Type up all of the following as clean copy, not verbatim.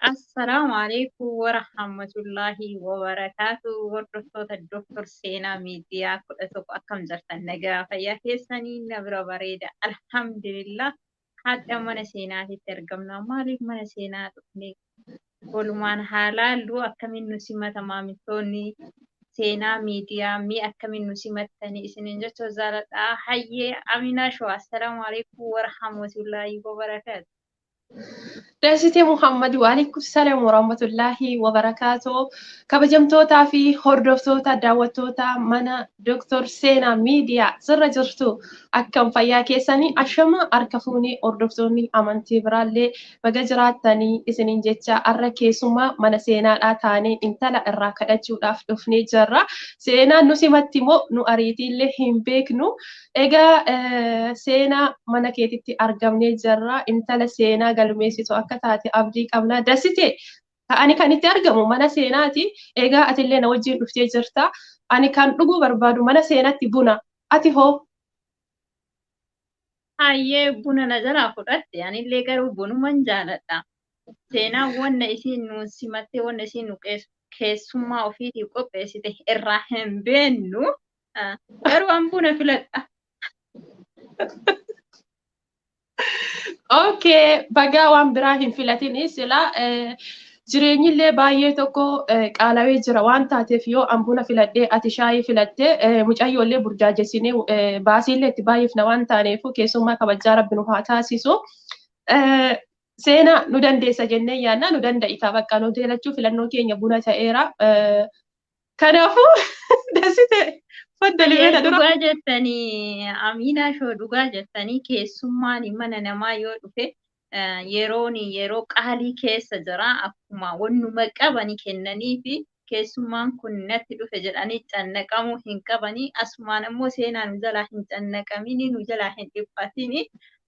Assalaamu alaikum warahmatullahi wabarakatuh. Hordoftoota Dr. Seenaa Miidiyaa 11 akkam jirtan nagaa fayyaa keessanii na bira bareeda. Alhamdulillah. Hadda mana seenaatitti argamna. Maaliif mana seenaa dhufne? Walumaan haa laallu akkamiin nu simata maamiltoonni seenaa miidiyaa akkamiin nu simattanii isiniin jecha jaaladha. Hayyee Aminaa Shoo. Assalaamu alaikum warahmatullahi wabarakatuh. Daasitee Muhammad waalaikum salaam warahmatullahi wabarakatuh. Kabajamtootaa fi hordoftoota daawwattoota mana Dr. Seenaa Miidiyaa sirra jirtu akkam fayyaa keessanii ashama harka fuunee hordoftoonni amantii biraallee baga jiraattanii isiniin jecha har'a keessumaa mana seenaadhaa taanee intala irraa kadhachuudhaaf dhufnee jirra. Seenaan nu simatti moo nu ariitiillee hin beeknu. Egaa seenaa mana keetitti argamnee jirra. Intala seenaa galmeessitu akka taate abdii qabna. Dasitee ani kan itti argamu mana seenaati. Egaa atillee na wajjin dhuftee jirta. Ani kan dhuguu barbaadu mana seenaatti buna. Ati hoo? Hayyee buna na jalaa fudhatte anillee garuu bunuman jaaladha. Seenaan wanna isiin nu simattee wanna isiin nu keessummaa ofiitiif qopheessite irraa hin beennu. Garuu an buna filadha. Okay, bagaa waan biraa hin filatini sila jireenyillee baay'ee tokko qaalawee jira waan taateef yoo an buna filadhee ati shaayii filattee mucayyoollee burjaajessinee baasiillee itti baay'ifna waan taaneef keessummaa kabajaa rabbi nu haa taasisu. Seenaa nu dandeessa jennee yaadna nu danda'ita bakka nu teelachuu filannoo keenya buna ta'eera. Kanaafuu dasite dhugaa jettanii Aminaa Shoo dhugaa jettanii keessummaan mana namaa yoo dhufe yeroo qaalii keessa jira akkuma wannuma qabanii kennanii fi keessummaan kun natti dhufe jedhanii cannaqamuu hin qabanii asumaan immoo seenaa nu jalaa hin cannaqamini nu jalaa hin dhiphatini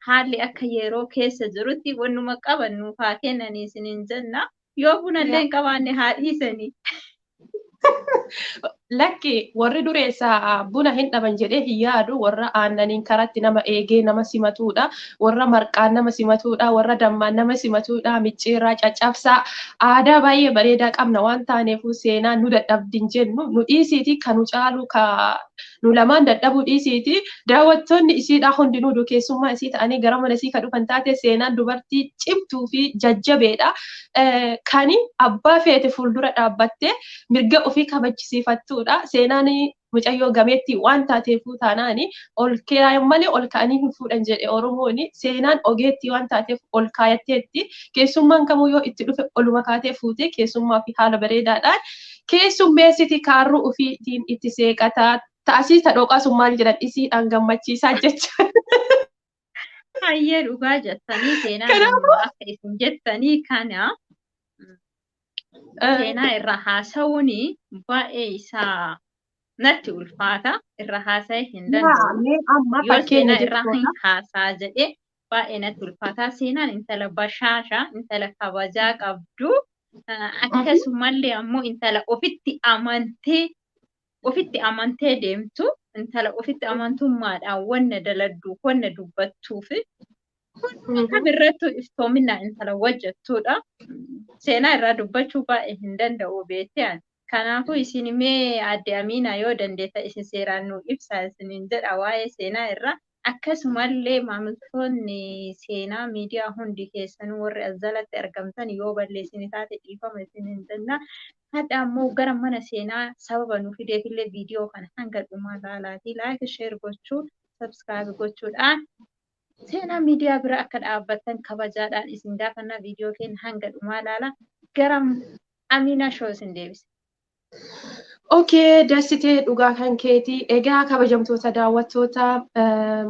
haalli akka yeroo keessa jirutti wannuma qaban nuuf haa kennanii isiniin jenna yoo bunallee hin qabaanne haa dhiisanii. Lakki warri dureessaa buna hin dhaban jedhee hin yaadu warra aannaniin karatti nama eegee nama simatudha warra marqaan nama simatudha warra dammaan nama simatudha micciirraa caccabsaa aadaa baay'ee bareedaa qabna waan taaneefu seenaa nu dadhabdin jennu nu dhiisiiti kan nu caalu nu lamaan dadhabuu dhiisiiti daawwattoonni isiidhaa hundinuu keessummaa isii ta'anii gara mana isii kan dhufan taate seenaan dubartii cimtuu fi jajjabeedha kani abbaa feete fuuldura dhaabbattee mirga ofii kabachisiifattudha seenaan mucayyoo gameetti waan taateefuu taanaani ol kaa'an malee ol ka'anii hin fuudhan jedhe oromooni seenaan ogeetti waan taateef ol kaayatteetti keessummaan kamuu yoo itti dhufe oluma kaatee fuute keessummaa fi haala bareedaadhaan keessummeessiti kaarruu ofiitiin itti seeqataa taasii tadhooqaa maal jedhan isiidhaan gammachiisaa jecha. Hayyee dhugaa jettanii seenaa akka isin jettanii kana seenaa irra haasa'uun baay'ee isaa natti ulfaata irra haasa'ee hin danda'u. Yoo seenaa irra hin haasaa jedhee baay'ee natti ulfaata. Seenaan intala bashaashaa intala kabajaa qabdu akkasumallee ammoo intala ofitti amantee deemtu intala ofitti amantummaadhaan wanna daladdu wanna dubbattuuf kamirrattuu iftoominaa intala hojjettudha. Seenaa irraa dubbachuu baay'ee hin danda'u beektan. Kanaafuu isin mee adde Aminaa yoo dandeetta isin seeraan nu ibsaa isiniin jedha waa'ee seenaa irraa. Akkasumallee maamiltoonni seenaa miidiyaa hundi keessanuu warri as jalatti argamtan yoo balleessine taate dhiifama isiniin jenna. Hadda ammoo gara mana seenaa sababa nu fideefillee viidiyoo kana hanga dhumaa ilaalaatii laayik sheer gochuu sabskaaib gochuudhaan seenaa miidiyaa bira akka dhaabbattan kabajaadhaan isin gaafannaa viidiyoo keenya hanga dhumaa ilaala gara Aminaa Shoo isin deebisa. Okay, dasitee dhugaa kan keetii egaa kabajamtoota daawwattoota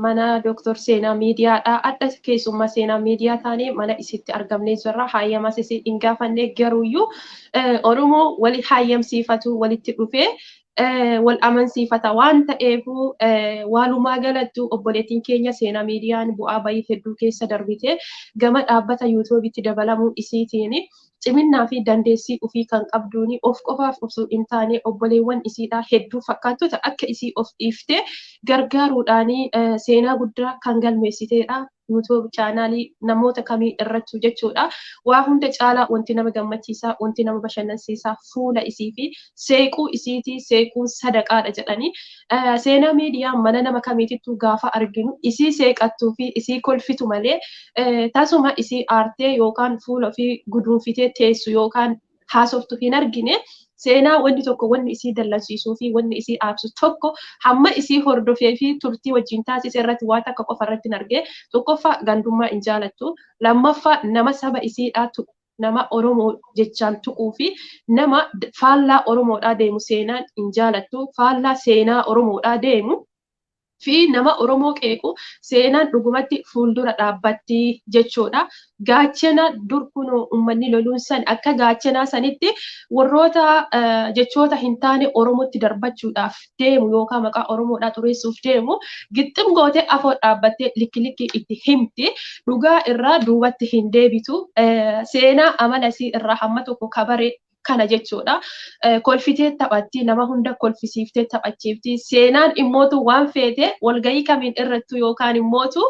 mana Dr. Seenaa Miidiyaadha. Adda keessummaa seenaa miidiyaa taanee mana isitti argamnee jirra. Haayyamas isin hin gaafanne garuuyyuu Oromoo wali haayyamsiifatu walitti dhufee wal amansiifata waan ta'eefu waalumaa galattu obboleettiin keenya seenaa miidiyaan bu'aa bayii hedduu keessa darbite gama dhaabbata yuutuubitti dabalamuu isiitiin ciminaa fi dandeessii ofii kan qabduuni of qofaaf osoo hin taane obboleewwan isiidhaa hedduu fakkaattoota akka isii of dhiiftee gargaaruudhaanii seenaa guddaa kan galmeessiteedha. YouTube chaanaalii namoota kamii irrattu jechuudha. Waa hunda caalaa wanti nama gammachiisaa, wanti nama bashannansiisaa fuula isii fi seequu isiitii seequun sadaqaadha jedhanii. Seenaa miidiyaa mana nama kamiitittuu gaafa arginu isii seeqattuu fi isii kolfitu malee tasuma isii aartee yookaan fuula ofii guduunfitee teessu yookaan haasoftu hin argine. Seenaa wanti tokko wanni isii dallansiisuu fi wanni isii aarsu tokko hamma isii hordofee fi turtii wajjin taasise irratti waan akka qofa irratti hin argee tokkoffaa gandummaa hin jaalattu lammaffaa nama saba isiidhaa tuqu nama Oromoo jechaan tuquu fi nama faallaa Oromoodhaa deemu seenaan hin jaalattu faallaa seenaa Oromoodhaa deemu. Fi nama Oromoo qeequ seenaan dhugumatti fuuldura dhaabbatti jechuudha. Gaachana dur kunoo uummanni loluun san akka gaachanaa sanitti warroota jechoota hin taane Oromootti darbachuudhaaf deemu yookaan maqaa Oromoodhaa xureessuuf deemu gixxim gootee afoo dhaabbattee likki itti himti. Dhugaa irraa duubatti hin deebitu. Seenaa amanasii irraa hamma tokko kabaree kana jechuudha. Kolfitee taphatti nama hunda kolfisiiftee taphachiifti. Seenaan immootu waan feete walgahii kamiin irrattu yookaan immootu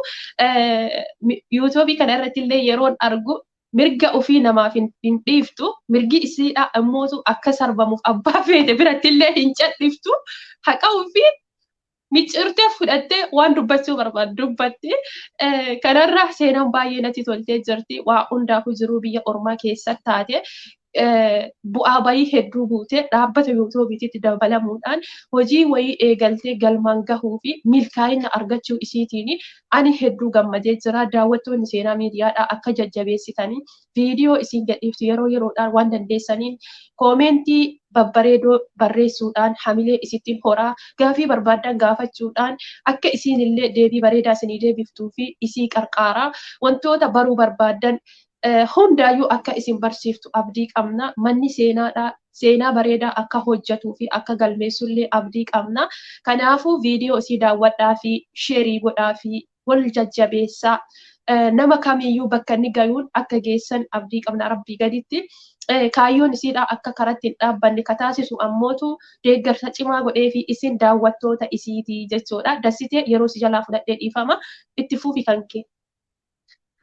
yuutuubii kana irratti illee yeroon argu mirga ofii namaaf hin dhiiftu. Mirgi isiidha immootu akka sarbamuuf abbaa feete biratti illee hin cadhiftu. Haqa ofii miccirtee fudhattee waan dubbachuu barbaadu dubbatti. Kanarraa seenaan baay'ee natti toltee jirti. Waa hundaafuu jiruu biyya ormaa keessa taate. Bu'aa bayii hedduu buutee dhaabbata yuutuubiitti dabalamuudhaan hojii wayii eegaltee galmaan gahuu fi milkaa'ina argachuu isiitiin ani hedduu gammadee jira. Daawwattoonni seenaa miidiyaadhaa akka jajjabeessitanii viidiyoo isiin gadhiiftu yeroo yeroodhaan waan dandeessaniin koomentii babbareedoo barreessuudhaan hamilee isittiin horaa gaafii barbaadan gaafachuudhaan akka isiin illee deebii bareedaa isinii deebiftuu fi isii qarqaaraa wantoota baruu barbaadan hundaayyuu akka isin barsiiftu abdii qabna. Manni seenaa bareedaa akka hojjetuu fi akka galmeessullee abdii qabna. Kanaafuu viidiyoo isii daawwadhaa fi sheerii godhaa fi wal jajjabeessaa. Nama kamiyyuu bakka inni gayuun akka geessan abdii qabna rabbii gaditti. Kaayyoon isiidhaa akka karatti hin dhaabbanne ka taasisu ammootu deeggarsa cimaa godhee fi isin daawwattoota isiitii jechuudha. Dassitee yeroo si jalaa fudhadhee dhiifama itti fuufi kan kee.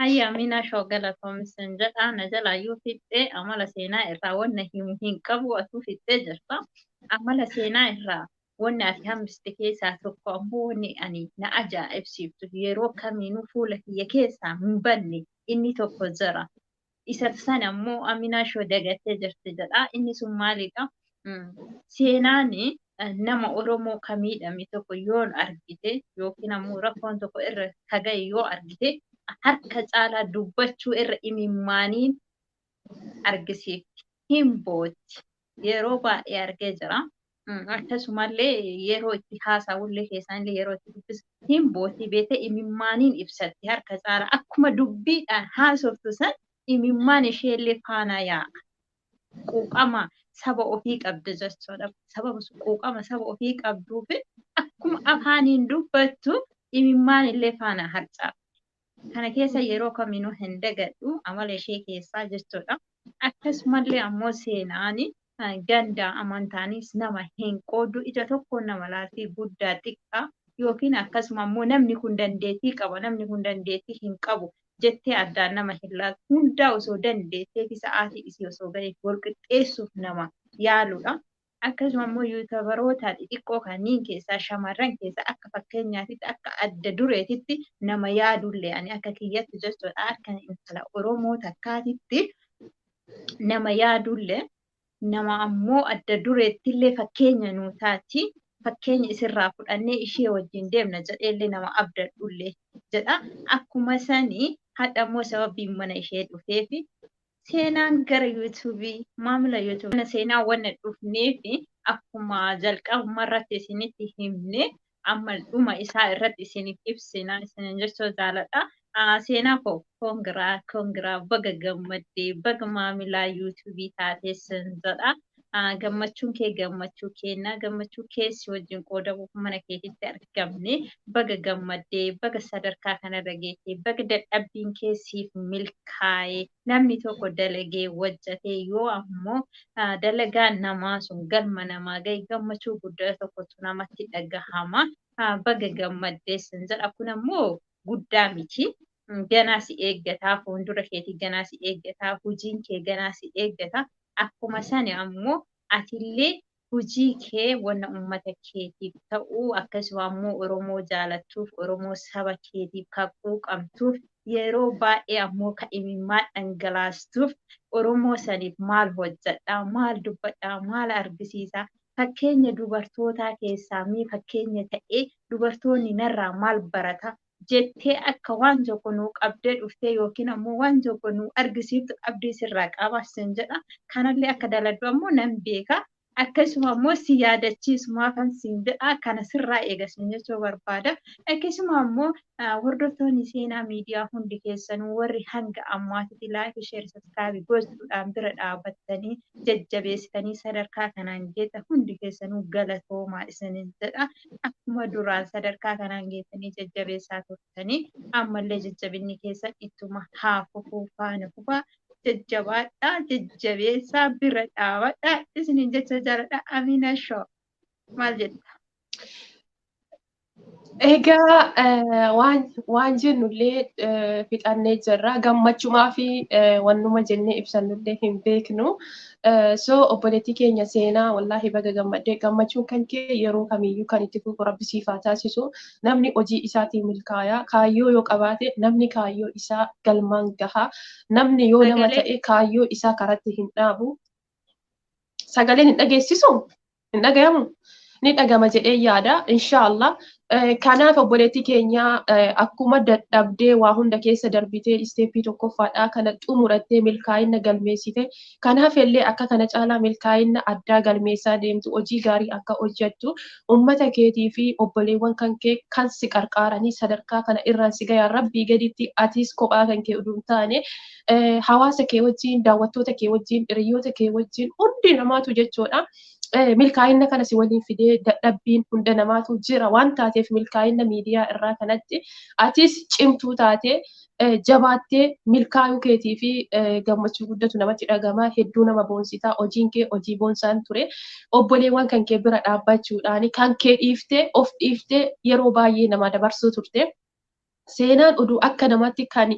Hayya Amina Shoogalatoomisen jedha na jalaayyuu fixxee amala seenaa irraa wanna hin qabu atuu fixxee jirta. Amala seenaa irraa wanni ati hambiste keessaa tokko ammoo wanni ani na ajaa'ibsiiftu yeroo kamiinuu fuula kiyya keessaa hin banne inni tokko jira. Isa sana ammoo Amina Shoo dagattee jirti jedha. Inni sun maalidha? Seenaan nama Oromoo kamiidhame tokko yoo argite yookiin ammoo rakkoon tokko irra kagaye yoo argite harka caalaa dubbachuu irra imimmaaniin argisiifti. Hin booti. Yeroo baay'ee argee jira. Akkasumallee yeroo itti haasawullee keessanillee yeroo itti dubbisu hin booti beete imimmaaniin ibsatti harka caalaa akkuma dubbiidhaan haasoftu san imimmaan isheellee faana yaa'a. Quuqama saba ofii qabdi jechuudha. Quuqama saba ofii qabduufi akkuma afaaniin dubbattu imimmaan illee faana harca'a. Kana keessa yeroo kamiinuu hin dagadhu amala ishee keessaa jechuudha. Akkasumallee ammoo seenaan ganda amantaanis nama hin qoodu ija tokkoon nama laaltii guddaa xiqqaa yookiin akkasuma ammoo namni kun dandeettii qaba namni kun dandeettii hin qabu jettee addaan nama hin laaltu hundaa osoo dandeettee fi sa'aatii isii osoo ga'eef wal qixxeessuuf nama yaaludha. Akkasuma immoo yuutubaroota xixiqqoo kanneen keessaa shamarran keessaa akka fakkeenyaatitti akka adda dureetitti nama yaadullee ani akka kiyyatti jechuudha akka intala Oromoo takkaatitti nama yaadullee nama ammoo adda dureettillee fakkeenya nuu taati fakkeenya isirraa fudhannee ishee wajjin deemna jedheellee nama abdadhullee jedha. Akkuma sanii hadha ammoo sababiin mana ishee dhufeefi seenaan gara yuutuubii maamila yuutuubii seenaa wanna dhufneefi akkuma jalqabuma irratti isinitti himne amma dhuma isaa irratti isiniif ibsina isinin jechuu jaaladha. Seenaa koo kongiraa baga gammaddee baga maamilaa yuutuubii taateessan jedha. Gammachuun kee gammachuu keenna gammachuu keessi wajjin qoodamuuf mana keetitti argamne baga gammaddee baga sadarkaa kanarra geessee baga dadhabbiin keessiif milkaa'ee namni tokko dalagee hojjetee yoo ammoo dalagaan namaa sun galma namaa ga'e gammachuu guddaa tokkotu namatti dhagahama. Baga gammaddee sin jedha kun ammoo guddaa miti. ganaa si eeggataa, fuuldura keetii ganaa si eeggataa, hojiin kee ganaa si eeggataa. Akkuma sani ammoo atillee hojii kee wanna uummata keetiif ta'uu akkasuma ammoo Oromoo jaalattuuf, Oromoo saba keetiif kan quuqamtuuf yeroo baay'ee ammoo kan imimmaan dhangalaastuuf Oromoo saniif maal hojjedhaa, maal dubbadhaa, maal argisiisaa. Fakkeenya dubartootaa keessaa mee fakkeenya ta'ee dubartoonni narraa maal barata jettee akka waan tokko nuu qabdee dhuftee yookiin ammoo waan tokko nuu argisiiftu qabdii sirraa qabaasin jedha. Kanallee akka daladdu ammoo nan beeka. Akkasuma ammoo si yaadachiisu maafan siin jedha. Kana sirraa eegasin jechuu barbaada. Akkasuma ammoo hordoftoonni seenaa miidiyaa hundi keessanuu warri hanga ammaatitti laayikii sheer saskaabii gochuudhaan bira dhaabbattanii jajjabeessitanii sadarkaa kanaan geetta hundi keessanuu galatoomaa isiniin jedha. Akkuma duraan sadarkaa kanaan geessanii jajjabeessaa turtanii ammallee jajjabinni keessan ittuma haa fufuu faana fufaa. Jajjabaadhaa, jajjabeessaa, bira dhaabadhaa. Isiniin jecha jaaladha. Amina Shoo. Maal jetta? Egaa waan jennullee fixannee jirra. Gammachumaa fi wannuma jennee ibsannullee hin beeknu. So obboleettii keenya seenaa wallaahi baga gammaddee gammachuun kan kee yeroo kamiyyuu kan itti fufu Rabbi siif haa taasisu. Namni hojii isaatiin milkaa'aa. Kaayyoo yoo qabaate namni kaayyoo isaa galmaan gahaa. Namni yoo nama ta'e kaayyoo isaa karatti hin dhaabu. Sagaleen hin dhageessisu? Hin dhagayamu? Ni dhagama jedhee yaada. Inshaallah. Kanaaf obboleettii keenya akkuma dadhabdee waa hunda keessa darbitee isteeppii tokkoffaadhaa kana xumurattee milkaa'ina galmeessite. Kanaaf illee akka kana caalaa milkaa'ina addaa galmeessaa deemtu hojii gaarii akka hojjettu uummata keetii fi obboleewwan kan kee kan si qarqaaranii sadarkaa kana irraan si gayaa Rabbii gaditti atis kophaa kan kee utuu hin taane hawaasa kee wajjin daawwattoota kee wajjin hiriyoota kee wajjin hundi namaatu jechuudha. Milkaa'ina kana si waliin fidee dadhabbiin hunda namaatu jira waan taateef milkaa'ina miidiyaa irraa kanatti atis cimtuu taatee jabaattee milkaa'uu keetii fi gammachuu guddatu namatti dhagama hedduu nama boonsitaa hojiin kee hojii boonsaan ture obboleewwan kan kee bira dhaabbachuudhaan kan kee dhiiftee of dhiiftee yeroo baay'ee nama dabarsuu turte. Seenaan oduu akka namatti kan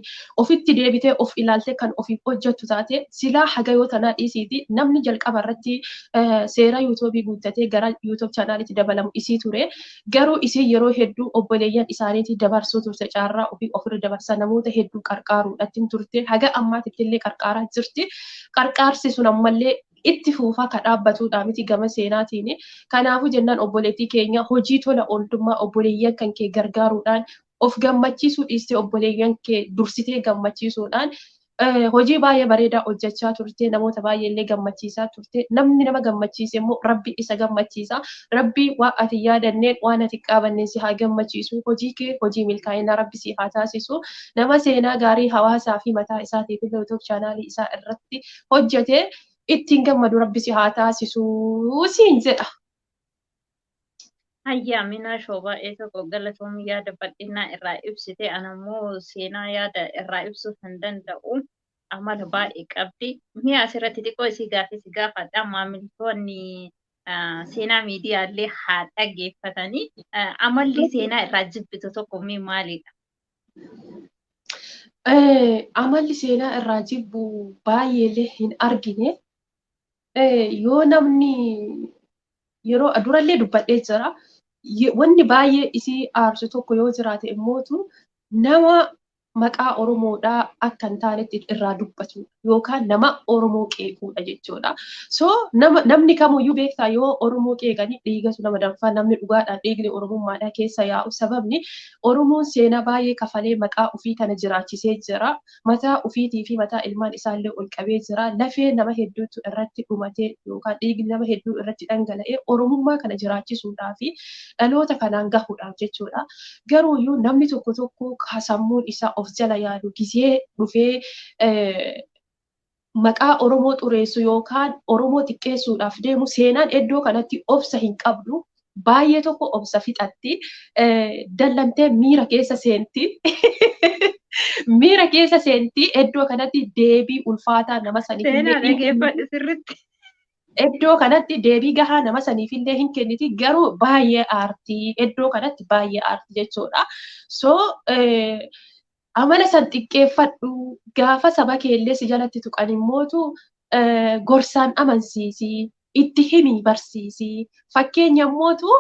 ofitti deebitee of ilaaltee kan ofiif hojjettu taate silaa hagayoo tanaa dhiisiiti namni jalqaba irratti seera yuutuubii guuttatee gara yuutuub chaanaalitti dabalamu isii ture. Garuu isii yeroo hedduu obboleeyyan isaaniitti dabarsuu turte caarraa ofii ofirra dabarsaa namoota hedduu qarqaaruudhaan turte haga ammaatitti illee qarqaaraa jirti. Qarqaarsi sun ammallee itti fuufaa ka dhaabbatuudha miti gama seenaatiin. Kanaafuu jennaan obboleettii keenya hojii tola ooltummaa obboleeyyan kan kee gargaaruudhaan of gammachiisuu dhiistee obboleeyyan kee dursitee gammachiisuudhaan hojii baay'ee bareedaa hojjechaa turte namoota baay'ee illee gammachiisaa turte namni nama gammachiise immoo rabbi isa gammachiisa rabbi waan ati yaadanneen waan ati qabanneen si haa gammachiisu hojii kee hojii milkaa'inaa rabbi si haa taasisu nama seenaa gaarii hawaasaa fi mataa isaatiif yuutuub chaanaalii isaa irratti hojjete ittiin gammadu rabbi si haa taasisu siin jedha. Hayyaa Amina Shoo baay'ee tokko galatoomii yaada bal'inaa irraa ibsite anammoo seenaa yaada irraa ibsuu kan danda'u amala baay'ee qabdi. Mi'a asirratti xiqqoo isii gaafadha maamiltoonni seenaa miidiyaallee haa dhaggeeffatanii amalli seenaa irraa jibbitu tokko maalidha? Amalli seenaa irraa jibbu baay'eellee hin argine yoo namni yeroo durallee dubbadhee jira. Wanni baay'ee isii aarsu tokko yoo jiraate immootu nama maqaa Oromoodhaa akka hin taanetti irraa dubbatu yookaan nama Oromoo qeequudha jechuudha. So namni kamuyyuu beektaa yoo Oromoo qeeqanii dhiigatu nama danfaa namni dhugaadhaan dhiigni Oromummaadhaa keessa yaa'u sababni Oromoon seenaa baay'ee kafalee maqaa ofii kana jiraachisee jira. Mataa ofiitii fi mataa ilmaan isaallee ol qabee jira. Lafee nama hedduutu irratti dhumatee yookaan dhiigni nama hedduu irratti dhangala'ee Oromummaa kana jiraachisuudhaa fi dhaloota kanaan gahuudhaaf jechuudha. Garuuyyuu namni tokko sammuun isaa of jala yaadu gisee dhufee maqaa Oromoo xureessu yookaan Oromoo xiqqeessuudhaaf deemu seenaan iddoo kanatti obsa hin qabdu. Baay'ee tokko obsa fixatti dallantee miira keessa seenti. Miira keessa seenti iddoo kanatti deebii ulfaataa nama saniif iddoo kanatti deebii gahaa nama saniifillee hin kenniti garuu baay'ee aartii iddoo kanatti baay'ee aartii jechuudha. So amala san xiqqeeffadhu gaafa saba keellee si jalatti tuqan immootu gorsaan amansiisi itti himi barsiisi fakkeenya immootu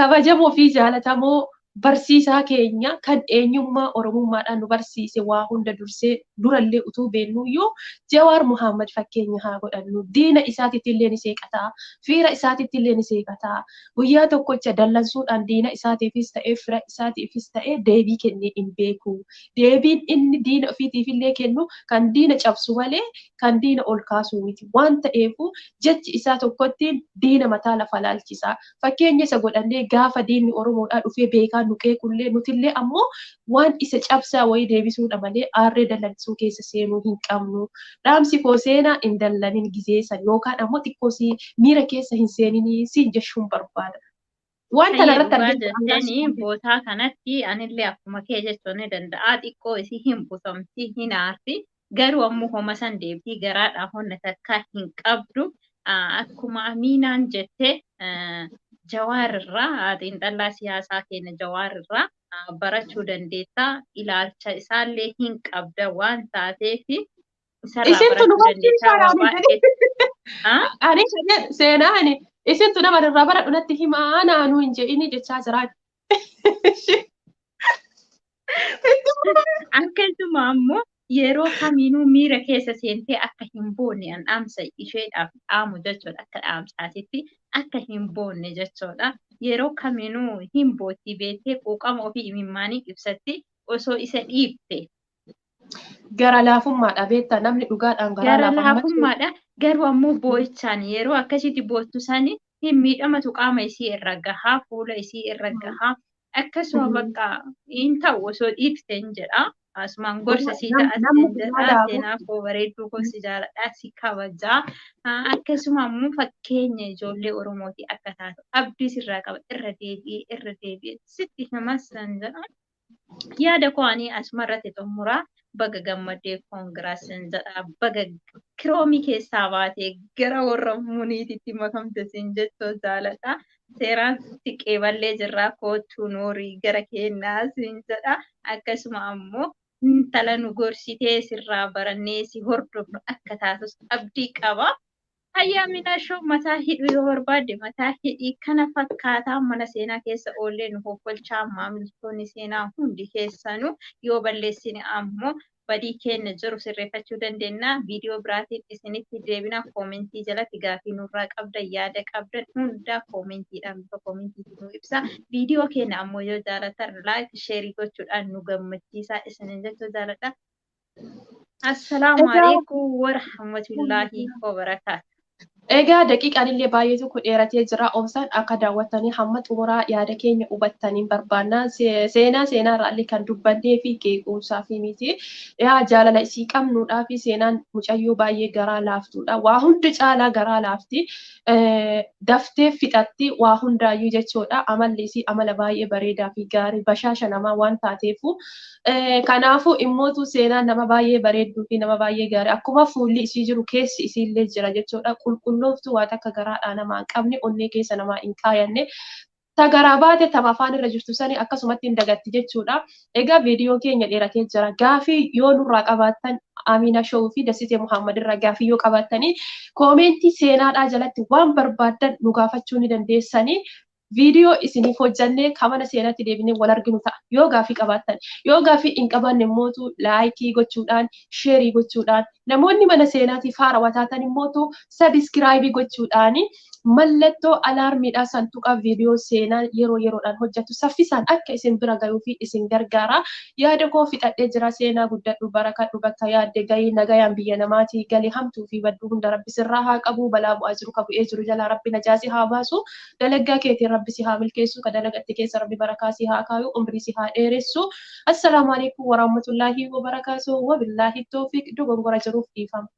kabajamoo fi jaalatamoo barsiisaa keenya kan eenyummaa oromummaadhaan nu barsiise waa hunda dursee durallee utuu beennuyyuu Jawaar Muhammad fakkeenya haa godhannu diina isaatitti illee ni seeqataa fiira isaatitti illee ni seeqataa guyyaa tokkocha dallansuudhaan diina isaatiifis ta'ee fira isaatiifis ta'ee deebii kennee hin beeku deebiin inni diina ofiitiif illee kennu kan diina cabsu malee kan diina ol kaasuu miti waan ta'eefu jechi isaa tokkottiin diina mataa lafa laalchisaa fakkeenya isa godhannee gaafa diinni oromoodhaa dhufee beekaa nuqee kullee nutillee ammoo waan isa cabsaa wayii deebisuudha malee aarree dallansuu keessa seenuu hin qabnu. Dhaamsi koo seenaa hin dallanin gizeessan yookaan ammoo xiqqoosii miira keessa hin seeninii siin jechuun barbaada. Waan kana irratti arginu bootaa kanatti anillee akkuma kee jechuun ni danda'a xiqqoo isii hin busomti hin aarti garuu ammoo homa san deebii garaadhaa honna takka hin qabdu akkuma Aminaan jettee Jawaar irraa xiinxallaa siyaasaa keenya Jawaar irraa barachuu dandeetta ilaalcha isaallee hin qabda waan taateef isarraa barachuu dandeetta waan baay'ee. Seenaan isintu nama irraa baradhu natti himaa naanuu hin jedhini jechaa jiraan. Akkasuma ammoo yeroo kamiinuu miira keessa seentee akka hin boonne an dhaamsa isheedhaaf dhaamu jechuudha akka dhaamsaatitti akka hin boonne jechuudha yeroo kamiinuu hin bootti beektee quuqama ofii imimmaanii ibsatti osoo isa dhiifte. Gara laafummaadha beektaa namni dhugaadhaan gara laafummaadha garuu ammoo boo'ichaan yeroo akkasitti boottu sani hin miidhamatu qaama isii irra gahaa fuula isii irra gahaa akkasuma bakka hin ta'u osoo dhiifteen jedha. Asumaan gorsa sii ta'atiin jedha seenaa koo bareedduu koo si jaaladhaa si kabajaa akkasuma ammoo fakkeenya ijoollee Oromooti akka taatu abdii sirraa qaba irra deebi'ee sitti himassan jedha yaada koo ani asuma irratti xumuraa baga gammadee koongiraasin jedha baga kiroomii keessaa baatee gara warra muniititti makamte siin jettoo jaaladha. Seeraan siqee ballee jirraa kootu noorii gara keenyaa siin jedha akkasuma ammoo intala nu gorsitee sirraa barannee si hordofnu akka taatus abdii qaba. Ayyaamina shoo mataa hidhu yoo barbaadde mataa hidhii kana fakkaataa mana seenaa keessa oollee nu hoffolchaa maamiltoonni seenaa hundi keessanuu yoo balleessine ammoo badii keenya jiru sirreeffachuu dandeenya. Viidiyoo biraatiin isinitti deebina koomentii jalatti gaafii nurraa qabdan yaada qabdan hundaa koomentiidhaan bifa koomentiitiin nu ibsa. Viidiyoo keenya ammoo yoo jaalatan laayik sheerii gochuudhaan nu gammachiisaa isinin jechuu jaaladha. Assalaamu alaikum warahmatullaahi wabarakaatu. Egaa daqiiqaan illee baay'eetu ku dheeratee jira obsaan akka daawwattanii hamma xumuraa yaada keenya hubattanii barbaannaa seenaa irraallee kan dubbannee fi qeequmsaa fi miti jaalala isii qabnuudhaa fi seenaan mucayyoo baay'ee garaa laaftuudha waa hundi caalaa garaa laafti daftee fixatti waa hundaayyuu jechuudha amalli isii amala baay'ee bareedaa fi gaarii bashaasha namaa waan taateefu kanaafuu immootu seenaan nama baay'ee bareedduu fi nama baay'ee gaarii akkuma fuulli isii jiru keessi isiillee jira jechuudha qulqullooftu waan akka garaadhaa namaa hin qabne onnee keessa namaa hin kaayanne ta garaa baate tama afaan irra jirtu sani akkasumatti hin dagatti jechuudha. Egaa viidiyoo keenya dheeratee jira gaafii yoo nurraa qabaattan Amina Show fi Dasitee Muhammad irraa gaafii yoo qabaattanii koomentii seenaadhaa jalatti waan barbaaddan nu gaafachuu ni dandeessanii. Viidiyoo isiniif hojjannee kamana seenatti deebinee wal arginu ta'a. Yoo gaafii qabaattan, yoo gaafii hin qabaanne immootu laayikii gochuudhaan, sheerii gochuudhaan, namoonni mana seenaatiif haarawaa taatan immootu sabiskiraayibii gochuudhaan mallattoo alaarmiidhaa santuuqa viidiyoo seenaa yeroo yeroodhaan hojjetu saffisaan akka isin bira gahuu fi isin gargaara. Yaada koo fixadhee jira seenaa guddadhu barakadhu bakka yaadde gahii nagayaan biyya namaatii galii hamtuu fi badduu hunda rabbi sirraa haa qabu balaa bu'aa jiru ka bu'ee jiru jalaa rabbi najaasii haa baasu dalaggaa keetiin rabbi si haa milkeessu ka dalagatte keessa rabbi barakaa si haa kaayu umrii si haa dheeressu. Assalaamu alaikum warahmatullaahi wabarakaatuh wabillaahi tawfiiq dogongora jiruuf dhiifama.